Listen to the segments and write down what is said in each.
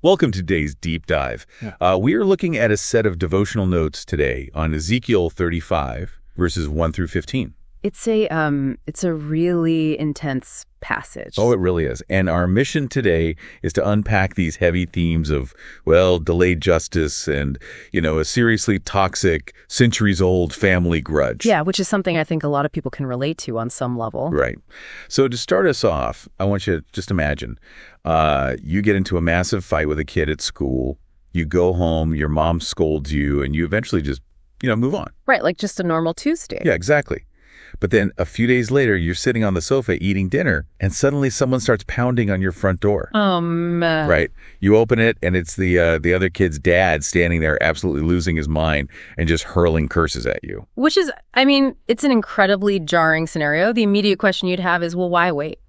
Welcome to today's deep dive. We are looking at a set of devotional notes today on Ezekiel 35, verses 1 through 15. It's a really intense passage. Oh, it really is. And our mission today is to unpack these heavy themes of, well, delayed justice and, a seriously toxic, centuries-old family grudge. Yeah, which is something I think a lot of people can relate to on some level. Right. So to start us off, I want you to just imagine you get into a massive fight with a kid at school. You go home, your mom scolds you, and you eventually just, move on. Right, like just a normal Tuesday. Yeah, exactly. But then a few days later, you're sitting on the sofa eating dinner, and suddenly someone starts pounding on your front door. Right. You open it, and it's the other kid's dad standing there absolutely losing his mind and just hurling curses at you. Which is, it's an incredibly jarring scenario. The immediate question you'd have is, well, why wait?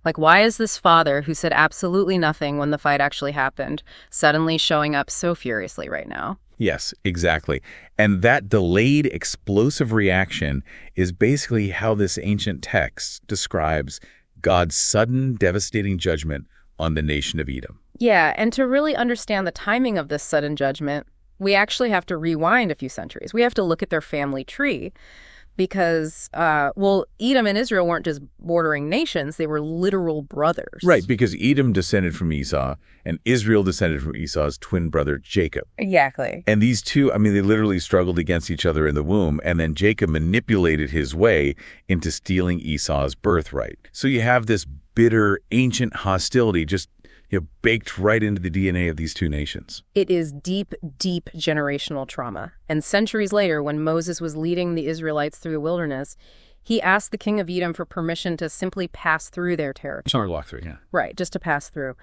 Like, why is this father who said absolutely nothing when the fight actually happened suddenly showing up so furiously right now? Yes, exactly. And that delayed explosive reaction is basically how this ancient text describes God's sudden, devastating judgment on the nation of Edom. Yeah, and to really understand the timing of this sudden judgment, we actually have to rewind a few centuries. We have to look at their family tree because, Edom and Israel weren't just bordering nations, they were literal brothers. Right, because Edom descended from Esau and Israel descended from Esau's twin brother, Jacob. Exactly. And these two, they literally struggled against each other in the womb, and then Jacob manipulated his way into stealing Esau's birthright. So you have this bitter, ancient hostility just baked right into the DNA of these two nations. It is deep, deep generational trauma. And centuries later, when Moses was leading the Israelites through the wilderness, he asked the king of Edom for permission to simply pass through their territory. Sorry, walk through, yeah. Right, just to pass through.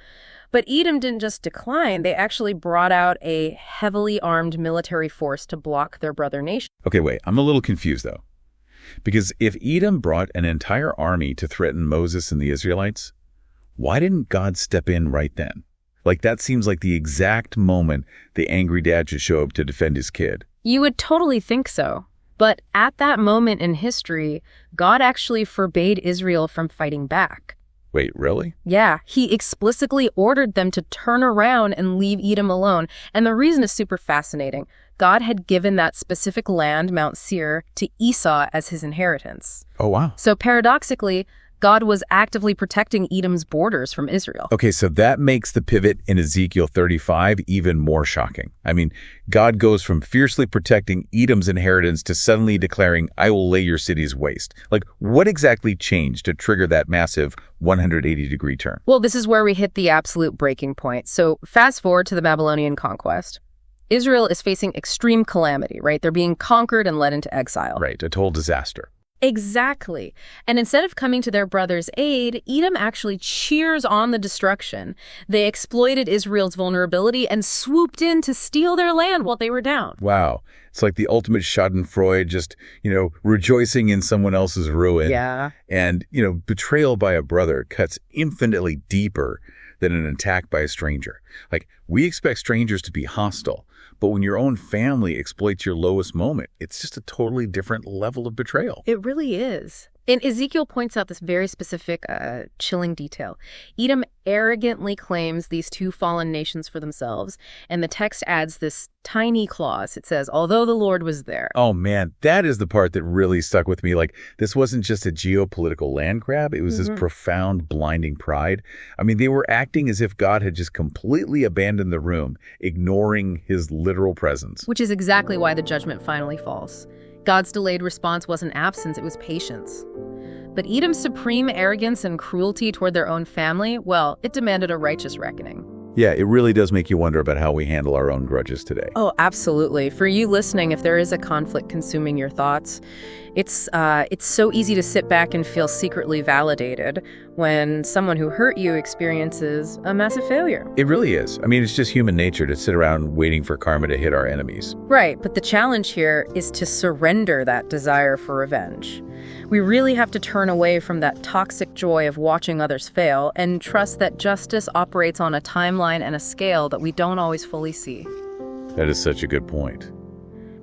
But Edom didn't just decline. They actually brought out a heavily armed military force to block their brother nation. Okay, wait, I'm a little confused, though. Because if Edom brought an entire army to threaten Moses and the Israelites, why didn't God step in right then? Like, that seems like the exact moment the angry dad should show up to defend his kid. You would totally think so. But at that moment in history, God actually forbade Israel from fighting back. Wait, really? Yeah, he explicitly ordered them to turn around and leave Edom alone. And the reason is super fascinating. God had given that specific land, Mount Seir, to Esau as his inheritance. Oh, wow. So paradoxically, God was actively protecting Edom's borders from Israel. Okay, so that makes the pivot in Ezekiel 35 even more shocking. God goes from fiercely protecting Edom's inheritance to suddenly declaring, I will lay your cities waste. Like, what exactly changed to trigger that massive 180-degree turn? Well, this is where we hit the absolute breaking point. So fast forward to the Babylonian conquest. Israel is facing extreme calamity, right? They're being conquered and led into exile. Right, a total disaster. Exactly. And instead of coming to their brother's aid, Edom actually cheers on the destruction. They exploited Israel's vulnerability and swooped in to steal their land while they were down. Wow. It's like the ultimate schadenfreude, just, rejoicing in someone else's ruin. Yeah. And, betrayal by a brother cuts infinitely deeper than an attack by a stranger. Like, we expect strangers to be hostile, but when your own family exploits your lowest moment, it's just a totally different level of betrayal. It really is. And Ezekiel points out this very specific, chilling detail. Edom arrogantly claims these two fallen nations for themselves, and the text adds this tiny clause. It says, although the Lord was there. Oh, man, that is the part that really stuck with me. Like, this wasn't just a geopolitical land grab. It was this profound, blinding pride. They were acting as if God had just completely abandoned the room, ignoring his literal presence. Which is exactly why the judgment finally falls. God's delayed response wasn't absence, it was patience. But Edom's supreme arrogance and cruelty toward their own family, well, it demanded a righteous reckoning. Yeah, it really does make you wonder about how we handle our own grudges today. Oh, absolutely. For you listening, if there is a conflict consuming your thoughts, it's so easy to sit back and feel secretly validated when someone who hurt you experiences a massive failure. It really is. It's just human nature to sit around waiting for karma to hit our enemies. Right, but the challenge here is to surrender that desire for revenge. We really have to turn away from that toxic joy of watching others fail and trust that justice operates on a timeline and a scale that we don't always fully see. That is such a good point.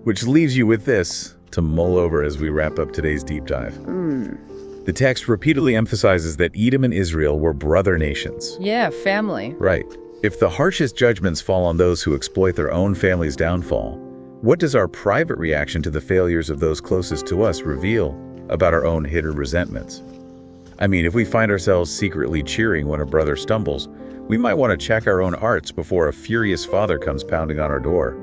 Which leaves you with this to mull over as we wrap up today's deep dive. The text repeatedly emphasizes that Edom and Israel were brother nations. Yeah, family. Right. If the harshest judgments fall on those who exploit their own family's downfall, what does our private reaction to the failures of those closest to us reveal about our own hidden resentments? I mean, if we find ourselves secretly cheering when a brother stumbles, we might want to check our own hearts before a furious father comes pounding on our door.